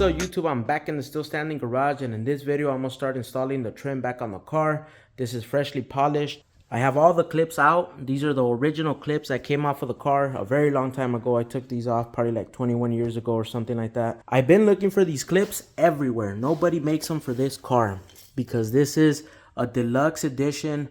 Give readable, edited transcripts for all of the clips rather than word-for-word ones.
up YouTube? I'm back in the still standing garage, and in this video I'm gonna start installing the trim back on the car. This is freshly polished. I have all the clips out. These are the original clips that came off of the car a very long time ago. I took these off probably like 21 years ago or something like that. I've been looking for these clips everywhere. Nobody makes them for this car because this is a deluxe edition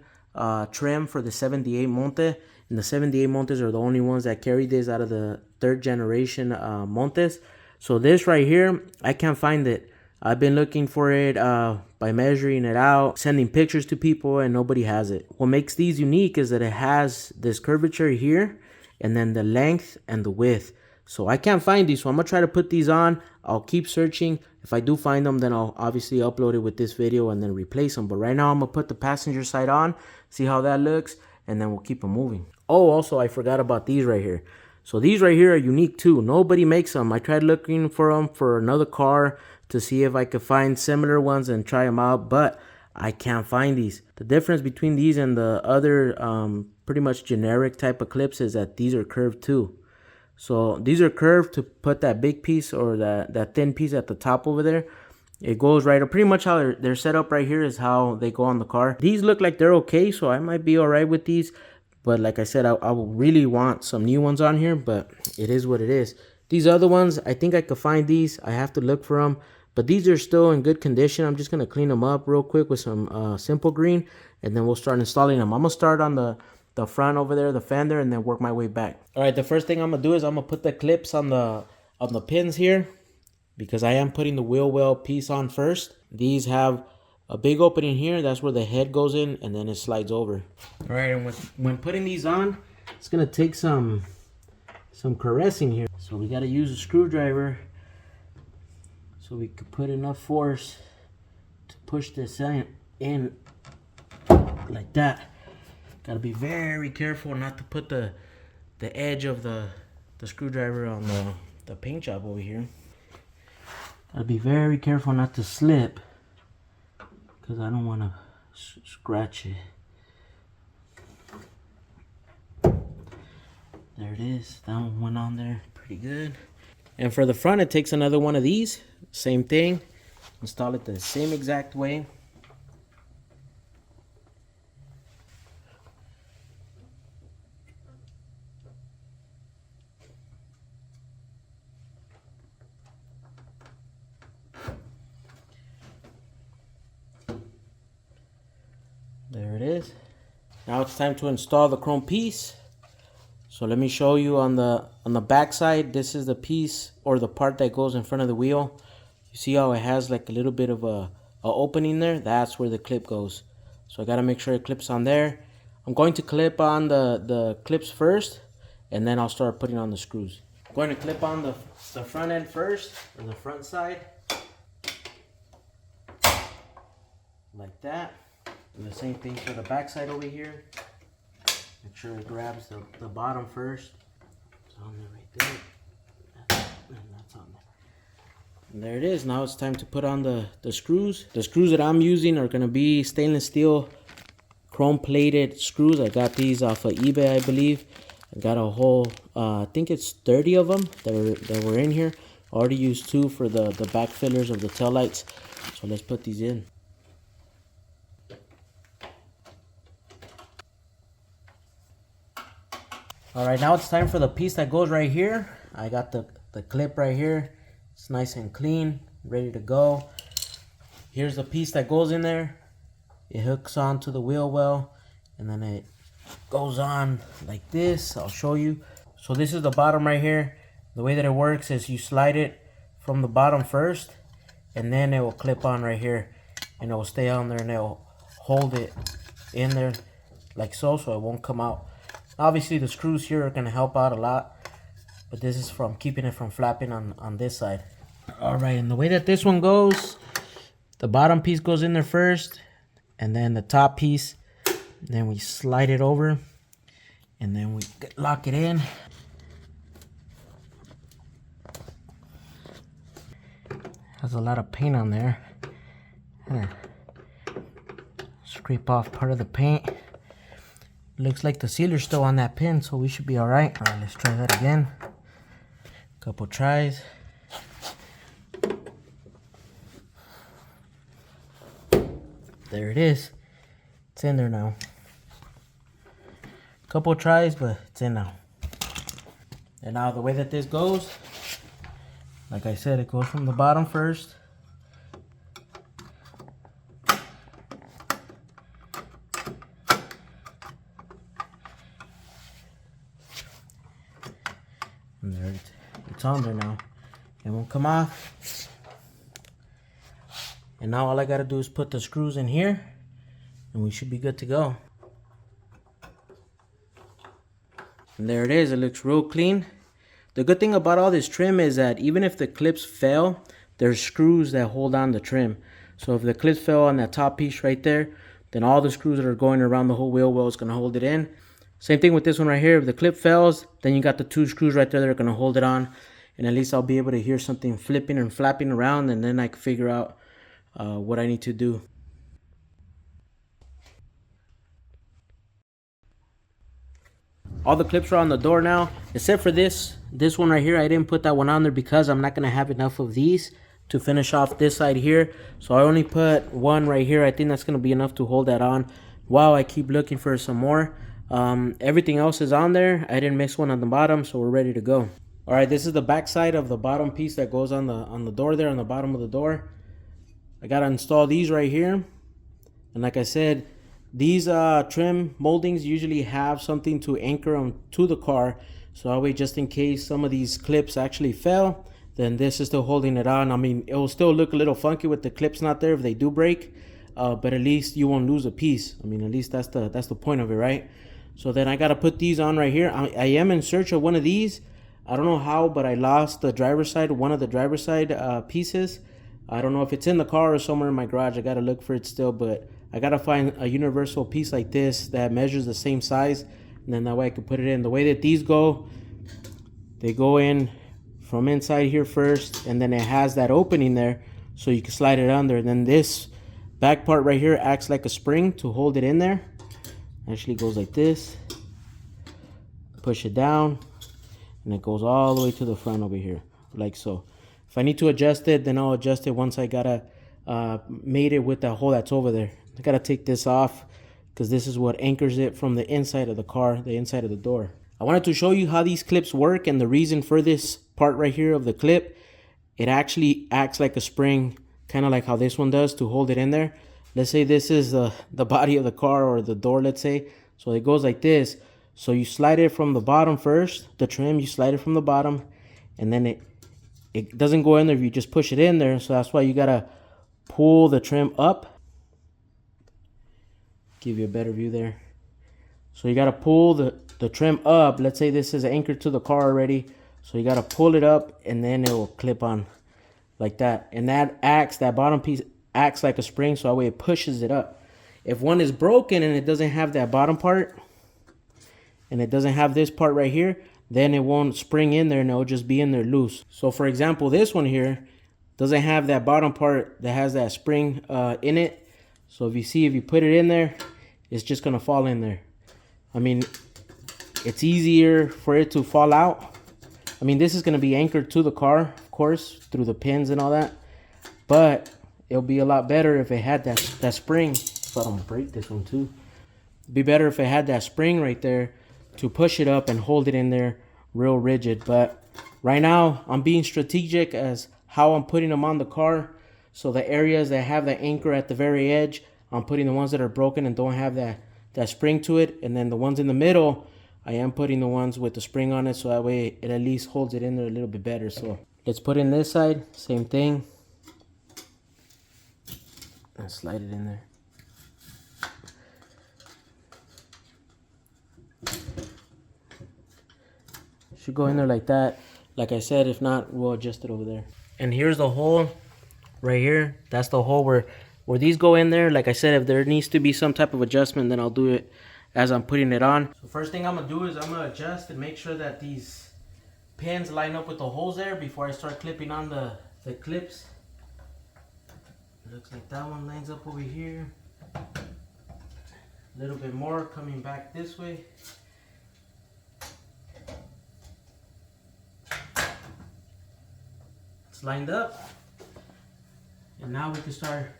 trim for the 78 Monte. And the 78 Montes are the only ones that carry this out of the third generation Montes. So this right here, I can't find it. I've been looking for it by measuring it out, sending pictures to people, and nobody has it. What makes these unique is that it has this curvature here, and then the length and the width. So I can't find these, so I'm gonna try to put these on. I'll keep searching. If I do find them, then I'll obviously upload it with this video and then replace them. But right now I'm gonna put the passenger side on, see how that looks, and then we'll keep them moving. Oh, also I forgot about these right here. So these right here are unique too. Nobody makes them. I tried looking for them for another car to see if I could find similar ones and try them out, but I can't find these. The difference between these and the other pretty much generic type of clips is that these are curved too. So these are curved to put that big piece or that thin piece at the top over there. It goes right up. Pretty much how they're set up right here is how they go on the car. These look like they're okay, so I might be all right with these. But like I said, I really want some new ones on here, but it is what it is. These other ones, I think I could find these. I have to look for them. But these are still in good condition. I'm just going to clean them up real quick with some Simple Green, and then we'll start installing them. I'm going to start on the front over there, the fender, and then work my way back. All right, the first thing I'm going to do is I'm going to put the clips on the pins here because I am putting the wheel well piece on first. These have a big opening here. That's where the head goes in, and then it slides over. All right, and when putting these on, it's going to take some caressing here. So we got to use a screwdriver so we could put enough force to push this in like that. Gotta be very careful not to put the edge of the screwdriver on the paint job over here. Gotta be very careful not to slip because I don't want to scratch it. There it is. That one went on there pretty good. And for the front, it takes another one of these. Same thing. Install it the same exact way. There it is. Now it's time to install the chrome piece. So let me show you on the back side. This is the piece or the part that goes in front of the wheel. You see how it has like a little bit of a opening there? That's where the clip goes. So I got to make sure it clips on there. I'm going to clip on the clips first, and then I'll start putting on the screws. I'm going to clip on the front end first, or the front side. Like that. Do the same thing for the back side over here. Make sure it grabs the bottom first. It's on there right there. And that's on there. And there it is. Now it's time to put on the screws. The screws that I'm using are going to be stainless steel chrome plated screws. I got these off of eBay, I believe. I got a whole, I think it's 30 of them that were in here. I already used 2 for the back fillers of the taillights. So let's put these in. All right, now it's time for the piece that goes right here. I got the clip right here. It's nice and clean, ready to go. Here's the piece that goes in there. It hooks onto the wheel well, and then it goes on like this. I'll show you. So this is the bottom right here. The way that it works is you slide it from the bottom first, and then it will clip on right here, and it will stay on there, and it will hold it in there like so it won't come out. Obviously the screws here are going to help out a lot, but this is from keeping it from flapping on this side. All right, and the way that this one goes, the bottom piece goes in there first, and then the top piece, then we slide it over, and then we lock it in. Has a lot of paint on there. Scrape off part of the paint. Looks like the sealer's still on that pin, so we should be all right. All right, let's try that again. Couple tries. There it is. It's in there now. Couple tries, but it's in now. And now the way that this goes, like I said, it goes from the bottom first. And there it's on there now. It won't come off. And now all I gotta do is put the screws in here and we should be good to go. And there it is, it looks real clean. The good thing about all this trim is that even if the clips fail, there's screws that hold on the trim. So if the clips fell on that top piece right there, then all the screws that are going around the whole wheel well is gonna hold it in. Same thing with this one right here. If the clip fails, then you got the 2 screws right there that are gonna hold it on. And at least I'll be able to hear something flipping and flapping around, and then I can figure out what I need to do. All the clips are on the door now, except for this one right here. I didn't put that one on there because I'm not gonna have enough of these to finish off this side here. So I only put one right here. I think that's gonna be enough to hold that on while I keep looking for some more. Everything else is on there. I didn't miss one on the bottom, so we're ready to go. All right, this is the back side of the bottom piece that goes on the door there, on the bottom of the door. I gotta install these right here. And like I said, these trim moldings usually have something to anchor them to the car. So that way, just in case some of these clips actually fell, then this is still holding it on. I mean, it will still look a little funky with the clips not there if they do break. But at least you won't lose a piece. I mean, at least that's the point of it, right? So then I gotta put these on right here. I am in search of one of these. I don't know how, but I lost the driver's side, one of the driver's side pieces. I don't know if it's in the car or somewhere in my garage. I gotta look for it still, but I gotta find a universal piece like this that measures the same size, and then that way I can put it in. The way that these go, they go in from inside here first, and then it has that opening there, so you can slide it under. And then this back part right here acts like a spring to hold it in there. Actually goes like this. Push it down, and it goes all the way to the front over here, like so. If I need to adjust it, then I'll adjust it once I gotta made it with that hole that's over there. I gotta take this off because this is what anchors it from the inside of the car, the inside of the door. I wanted to show you how these clips work, and the reason for this part right here of the clip, it actually acts like a spring, kind of like how this one does, to hold it in there. Let's say this is the body of the car, or the door, let's say. So it goes like this. So you slide it from the bottom first, the trim, you slide it from the bottom, and then it doesn't go in there if you just push it in there. So that's why you gotta pull the trim up. Give you a better view there. So you gotta pull the trim up. Let's say this is anchored to the car already. So you gotta pull it up, and then it will clip on like that. And that bottom piece acts like a spring, so that way it pushes it up. If one is broken and it doesn't have that bottom part, and it doesn't have this part right here, then it won't spring in there, and it'll just be in there loose. So for example, this one here doesn't have that bottom part that has that spring in it. So if you put it in there, it's just gonna fall in there. I mean, it's easier for it to fall out. I mean, this is gonna be anchored to the car, of course, through the pins and all that. But it'll be a lot better if it had that spring. So I don't break this one too. It'd be better if it had that spring right there to push it up and hold it in there real rigid. But right now, I'm being strategic as how I'm putting them on the car. So the areas that have the anchor at the very edge, I'm putting the ones that are broken and don't have that spring to it. And then the ones in the middle, I am putting the ones with the spring on it, so that way it at least holds it in there a little bit better. So let's put in this side, same thing. And slide it in there. Should go in there like that. Like I said, if not, we'll adjust it over there. And here's the hole right here. That's the hole where these go in there. Like I said, if there needs to be some type of adjustment, then I'll do it as I'm putting it on. So first thing I'm gonna do is I'm gonna adjust and make sure that these pins line up with the holes there before I start clipping on the clips. Looks like that one lines up over here. A little bit more coming back this way. It's lined up. And now we can start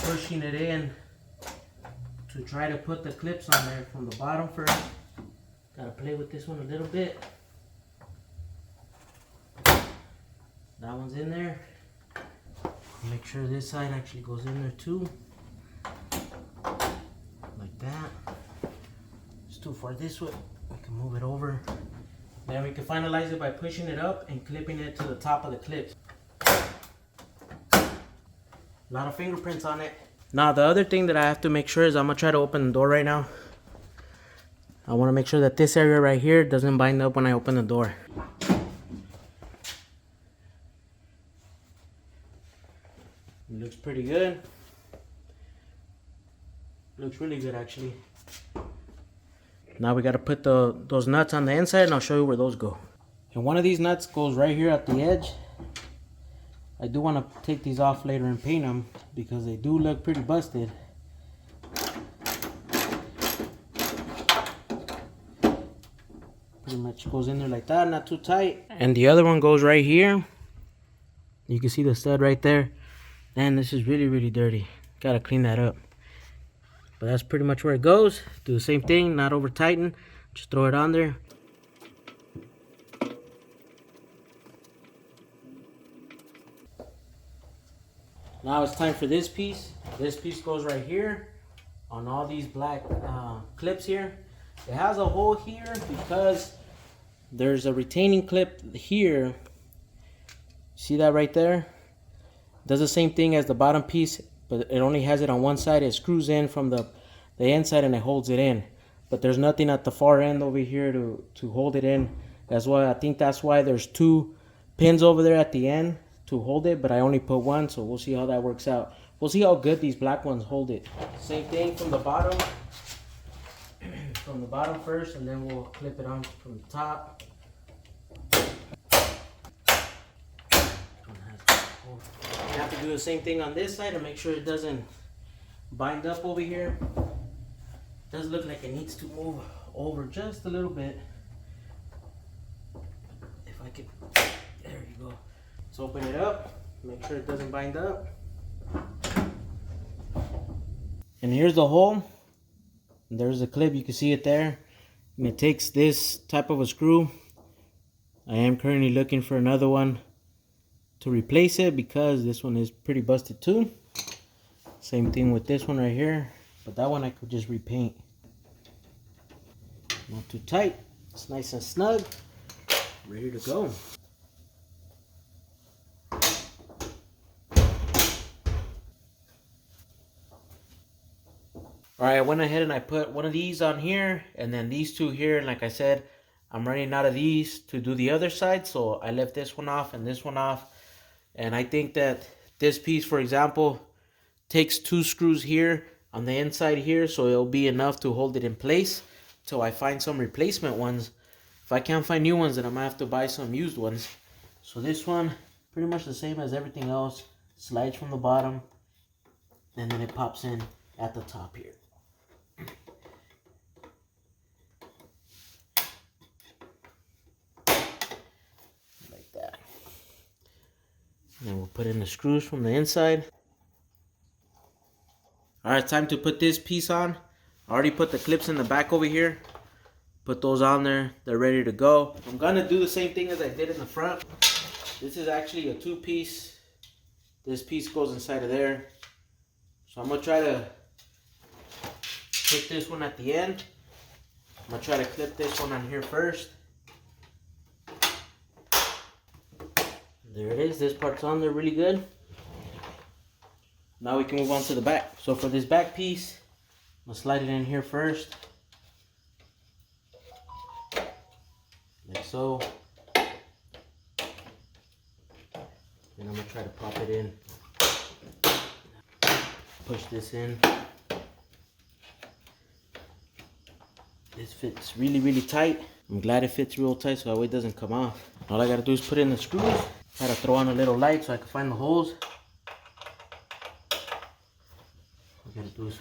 pushing it in to try to put the clips on there from the bottom first. Gotta play with this one a little bit. That one's in there. Make sure this side actually goes in there too. Like that. It's too far this way. We can move it over. Then we can finalize it by pushing it up and clipping it to the top of the clips. A lot of fingerprints on it. Now the other thing that I have to make sure is I'm gonna try to open the door right now. I want to make sure that this area right here doesn't bind up when I open the door. It looks pretty good. Looks really good actually. Now we got to put those nuts on the inside, and I'll show you where those go. And one of these nuts goes right here at the edge. I do want to take these off later and paint them because they do look pretty busted. Pretty much goes in there like that, not too tight. And the other one goes right here. You can see the stud right there. Man, this is really, really dirty. Gotta clean that up. But that's pretty much where it goes. Do the same thing, not over tighten. Just throw it on there. Now it's time for this piece. This piece goes right here on all these black clips here. It has a hole here because there's a retaining clip here. See that right there? Does the same thing as the bottom piece, but it only has it on one side. It screws in from the inside and it holds it in. But there's nothing at the far end over here to hold it in. That's why I think that's why there's two pins over there at the end to hold it, but I only put one, so we'll see how that works out. We'll see how good these black ones hold it. Same thing from the bottom. From the bottom first, and then we'll clip it on from the top. You have to do the same thing on this side to make sure it doesn't bind up over here. It does look like it needs to move over just a little bit. If I could, there you go. Let's open it up, make sure it doesn't bind up. And here's the hole. There's a clip, you can see it there. And it takes this type of a screw. I am currently looking for another one to replace it because this one is pretty busted too. Same thing with this one right here, but that one I could just repaint. Not too tight, it's nice and snug, ready to go. Alright, I went ahead and I put one of these on here and then these two here, and like I said, I'm running out of these to do the other side, so I left this one off and this one off. And I think that this piece, for example, takes two screws here on the inside here, so it'll be enough to hold it in place till I find some replacement ones. If I can't find new ones, then I'm gonna have to buy some used ones. So this one, pretty much the same as everything else, slides from the bottom and then it pops in at the top here. And we'll put in the screws from the inside. Alright, time to put this piece on. I already put the clips in the back over here. Put those on there. They're ready to go. I'm gonna do the same thing as I did in the front. This is actually a two-piece. This piece goes inside of there. So I'm gonna try to put this one at the end. I'm gonna try to clip this one on here first. There it is, this part's on there really good. Now we can move on to the back. So for this back piece, I'm gonna slide it in here first. Like so. Then I'm gonna try to pop it in. Push this in. This fits really, really tight. I'm glad it fits real tight so that way it doesn't come off. All I gotta do is put in the screws. Try to throw on a little light so I can find the holes. All I gotta do is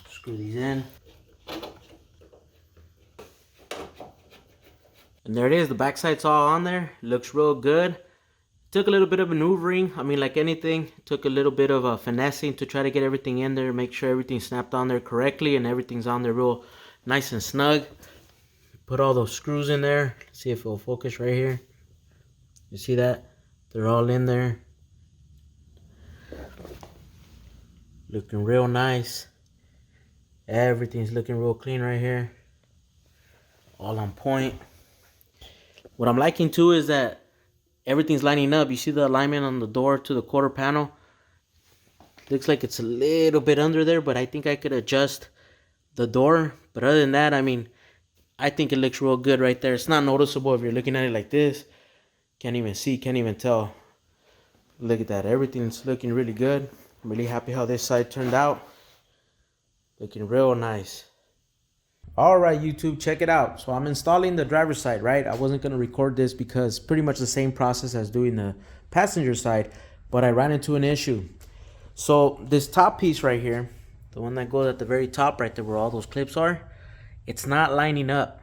screw these in. And there it is, the back side's all on there. Looks real good. Took a little bit of maneuvering. I mean, like anything, took a little bit of finessing to try to get everything in there, make sure everything snapped on there correctly and everything's on there real nice and snug. Put all those screws in there. See if it'll focus right here. You see that? They're all in there. Looking real nice. Everything's looking real clean right here. All on point. What I'm liking too is that everything's lining up. You see the alignment on the door to the quarter panel? Looks like it's a little bit under there, but I think I could adjust the door. But other than that, I mean, I think it looks real good right there. It's not noticeable if you're looking at it like this. Can't even see, can't even tell. Look at that. Everything's looking really good. I'm really happy how this side turned out. Looking real nice. Alright YouTube, check it out. So I'm installing the driver's side, right? I wasn't going to record this because pretty much the same process as doing the passenger side, but I ran into an issue. So this top piece right here, the one that goes at the very top right there where all those clips are, it's not lining up.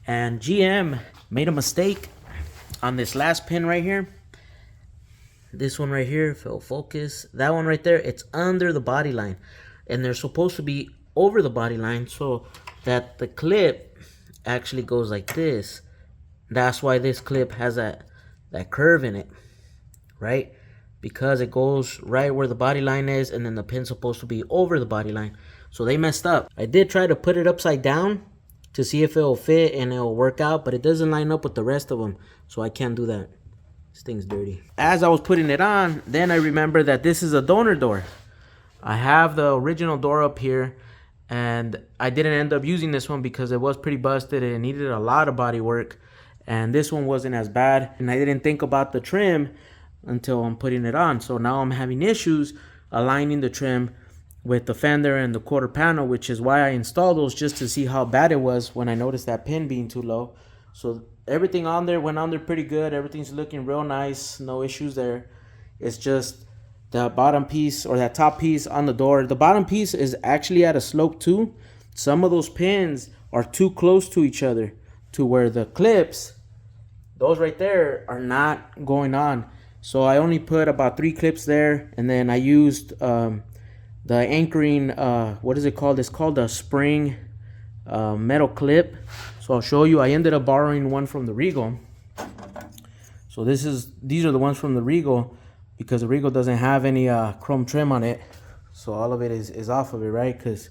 And GM made a mistake on this last pin right here. This one right here, if it'll focus, that one right there, it's under the body line. And they're supposed to be over the body line so that the clip actually goes like this. That's why this clip has that curve in it, right? Because it goes right where the body line is, and then the pin's supposed to be over the body line. So they messed up. I did try to put it upside down to see if it'll fit and it'll work out, but it doesn't line up with the rest of them, so I can't do that. This thing's dirty. As I was putting it on, then I remember that this is a donor door. I have the original door up here, and I didn't end up using this one because it was pretty busted and it needed a lot of body work, and this one wasn't as bad, and I didn't think about the trim until I'm putting it on. So now I'm having issues aligning the trim with the fender and the quarter panel, which is why I installed those, just to see how bad it was when I noticed that pin being too low. So everything on there went on there pretty good. Everything's looking real nice, no issues there. It's just the bottom piece, or that top piece on the door. The bottom piece is actually at a slope too. Some of those pins are too close to each other to where the clips, those right there, are not going on. So I only put about 3 clips there, and then I used the anchoring, what is it called? It's called a spring metal clip. So I'll show you. I ended up borrowing one from the Regal. So these are the ones from the Regal, because the Regal doesn't have any chrome trim on it. So all of it is off of it, right? Because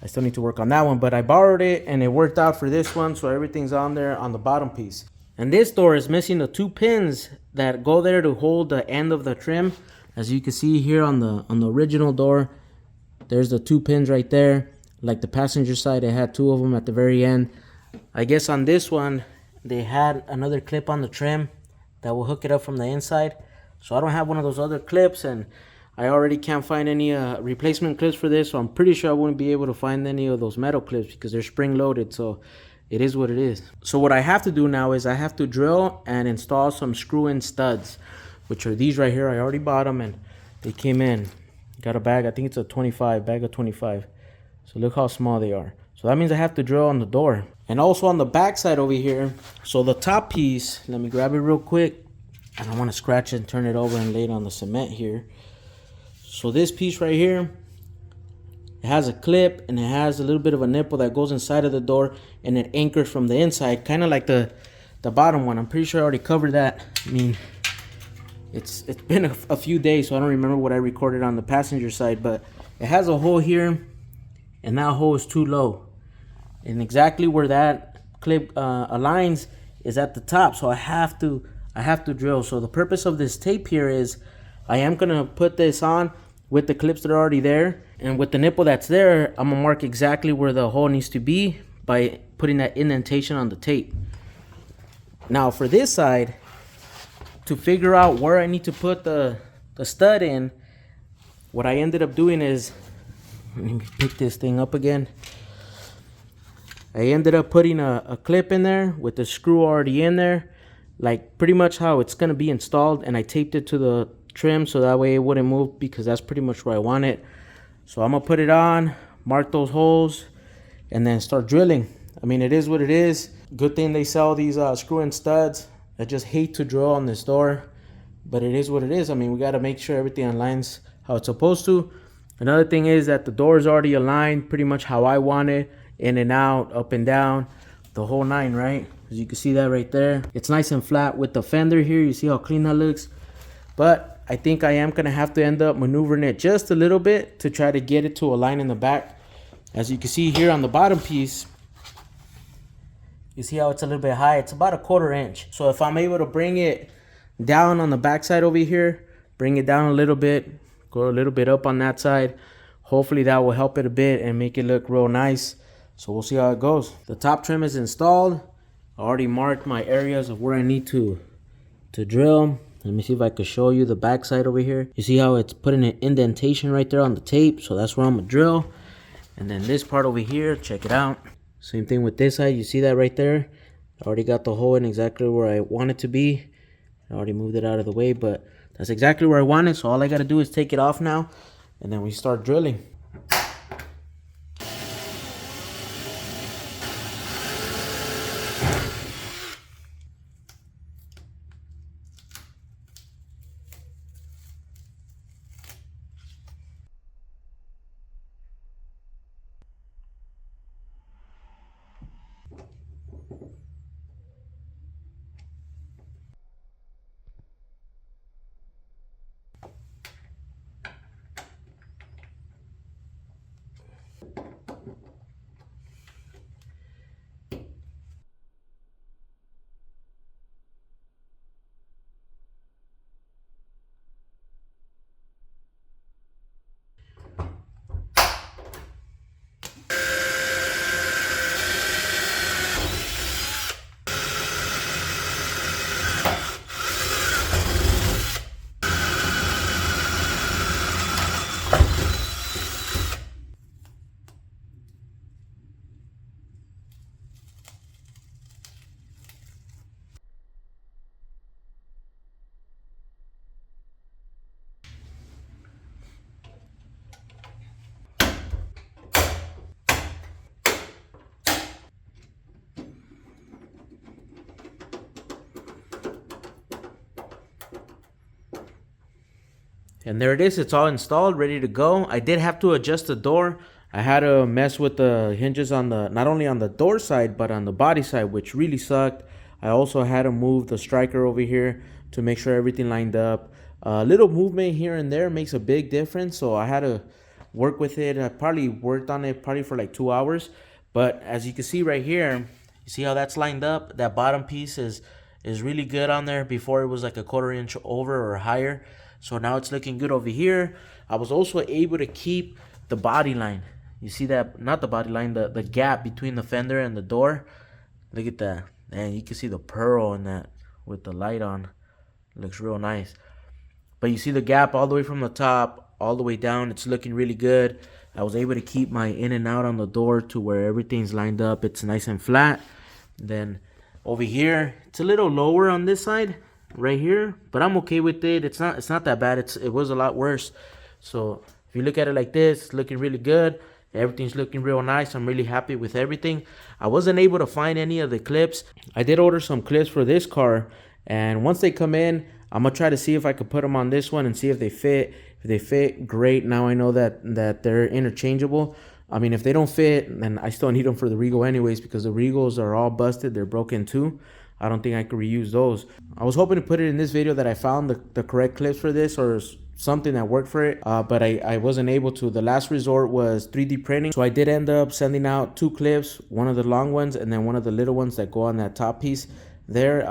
I still need to work on that one. But I borrowed it and it worked out for this one. So everything's on there on the bottom piece. And this door is missing the 2 pins that go there to hold the end of the trim. As you can see here on the original door, there's the 2 pins right there. Like the passenger side, it had 2 of them at the very end. I guess on this one, they had another clip on the trim that will hook it up from the inside. So I don't have one of those other clips, and I already can't find any replacement clips for this. So I'm pretty sure I wouldn't be able to find any of those metal clips because they're spring loaded. So it is what it is. So what I have to do now is I have to drill and install some screw-in studs, which are these right here. I already bought them and they came in. Got a bag, I think it's a 25, bag of 25. So look how small they are. So that means I have to drill on the door. And also on the back side over here, so the top piece, let me grab it real quick. I don't want to scratch it and turn it over and lay it on the cement here. So this piece right here, it has a clip and it has a little bit of a nipple that goes inside of the door, and it anchors from the inside, kind of like the bottom one. I'm pretty sure I already covered that. I mean, it's been a few days, so I don't remember what I recorded on the passenger side, but it has a hole here, and that hole is too low. And exactly where that clip aligns is at the top, so I have to drill. So the purpose of this tape here is I am gonna put this on with the clips that are already there, and with the nipple that's there, I'm gonna mark exactly where the hole needs to be by putting that indentation on the tape. Now for this side, to figure out where I need to put the stud in, what I ended up doing is, let me pick this thing up again. I ended up putting a clip in there with the screw already in there, like pretty much how it's gonna be installed, and I taped it to the trim so that way it wouldn't move, because that's pretty much where I want it. So I'm gonna put it on, mark those holes, and then start drilling. I mean, it is what it is. Good thing they sell these screw-in studs. I just hate to drill on this door but it is what it is. I mean, we got to make sure everything aligns how it's supposed to. Another thing is that the door is already aligned pretty much how I want it, in and out, up and down, the whole nine, right? As you can see that right there. It's nice and flat with the fender here. You see how clean that looks? But I think I am gonna have to end up maneuvering it just a little bit to try to get it to align in the back. As you can see here on the bottom piece, you see how it's a little bit high? It's about a 1/4 inch. So if I'm able to bring it down on the back side over here, bring it down a little bit, go a little bit up on that side, hopefully that will help it a bit and make it look real nice. So we'll see how it goes. The top trim is installed. I already marked my areas of where I need to drill. Let me see if I can show you the back side over here. You see how it's putting an indentation right there on the tape? So that's where I'm gonna drill. And then this part over here, check it out. Same thing with this side. You see that right there? I already got the hole in exactly where I want it to be. I already moved it out of the way, but that's exactly where I want it. So all I gotta do is take it off now, and then we start drilling. And there it is. It's all installed, ready to go. I did have to adjust the door. I had to mess with the hinges on the, not only on the door side, but on the body side, which really sucked. I also had to move the striker over here to make sure everything lined up. A little movement here and there makes a big difference. So I had to work with it. I probably worked on it probably for like 2 hours. But as you can see right here, you see how that's lined up? That bottom piece is really good on there. Before it was like a 1/4 inch over or higher. So now it's looking good over here. I was also able to keep the body line. You see that? Not the body line, the gap between the fender and the door. Look at that. And you can see the pearl in that with the light on. Looks real nice. But you see the gap all the way from the top all the way down. It's looking really good. I was able to keep my in and out on the door to where everything's lined up. It's nice and flat. Then over here, it's a little lower on this side right here, but I'm okay with it. It's not that bad. It was a lot worse. So if you look at it like this, it's looking really good. Everything's looking real nice. I'm really happy with everything. I wasn't able to find any of the clips. I did order some clips for this car, and once they come in, I'm gonna try to see if I could put them on this one and see if they fit. If they fit, great. Now I know that they're interchangeable. I mean, if they don't fit, then I still need them for the Regal anyways, because the Regals are all busted. They're broken too. I don't think I could reuse those. I was hoping to put it in this video that I found the correct clips for this or something that worked for it, but I wasn't able to. The last resort was 3D printing. So I did end up sending out 2 clips, one of the long ones and then one of the little ones that go on that top piece there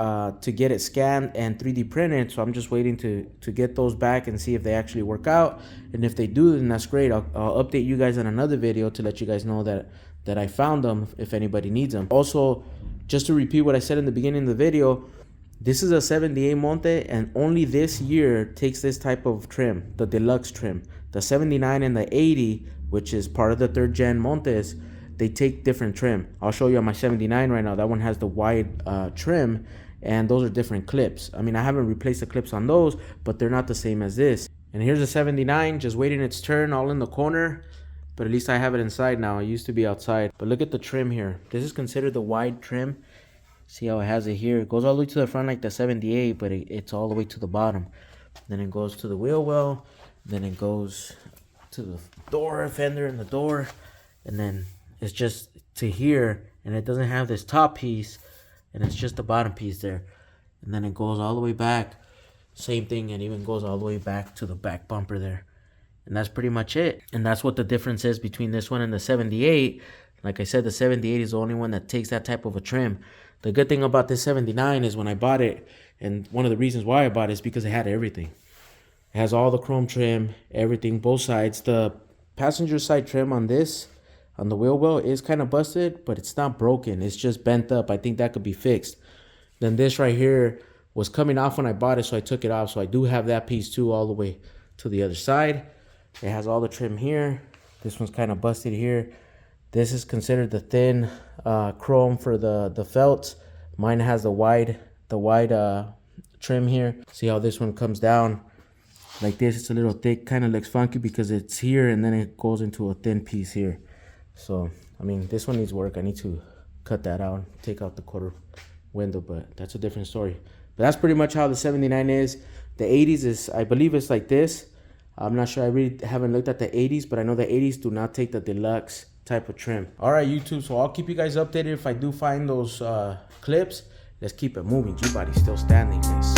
to get it scanned and 3D printed. So I'm just waiting to get those back and see if they actually work out. And if they do, then that's great. I'll update you guys in another video to let you guys know that I found them if anybody needs them. Also, just to repeat what I said in the beginning of the video, this is a 78 Monte, and only this year takes this type of trim, the deluxe trim. The 79 and the 80, which is part of the 3rd gen Montes, they take different trim. I'll show you on my 79 right now. That one has the wide trim, and those are different clips. I mean, I haven't replaced the clips on those, but they're not the same as this. And here's a 79, just waiting its turn, all in the corner. But at least I have it inside now. It used to be outside. But look at the trim here. This is considered the wide trim. See how it has it here. It goes all the way to the front like the 78, but it's all the way to the bottom. then it goes to the wheel well, then it goes to the door, fender and the door, and then it's just to here, and it doesn't have this top piece, and it's just the bottom piece there, and then it goes all the way back, same thing, and even goes all the way back to the back bumper there. And that's pretty much it. And that's what the difference is between this one and the 78. Like I said, the 78 is the only one that takes that type of a trim. The good thing about this 79 is when I bought it, and one of the reasons why I bought it is because it had everything. It has all the chrome trim, everything, both sides. The passenger side trim on this, on the wheel well, is kind of busted, but it's not broken. It's just bent up. I think that could be fixed. Then this right here was coming off when I bought it, so I took it off. So I do have that piece too all the way to the other side. It has all the trim here. This one's kind of busted here. This is considered the thin chrome for the felts. Mine has the wide trim here. See how this one comes down like this? It's a little thick, kind of looks funky because it's here and then it goes into a thin piece here. So I mean, this one needs work. I need to cut that out, take out the quarter window, but that's a different story. But that's pretty much how the 79 is. The 80s is, I believe it's like this. I'm not sure, I really haven't looked at the 80s, but I know the 80s do not take the deluxe type of trim. All right, YouTube, so I'll keep you guys updated if I do find those clips. Let's keep it moving. G-Body's still standing, guys.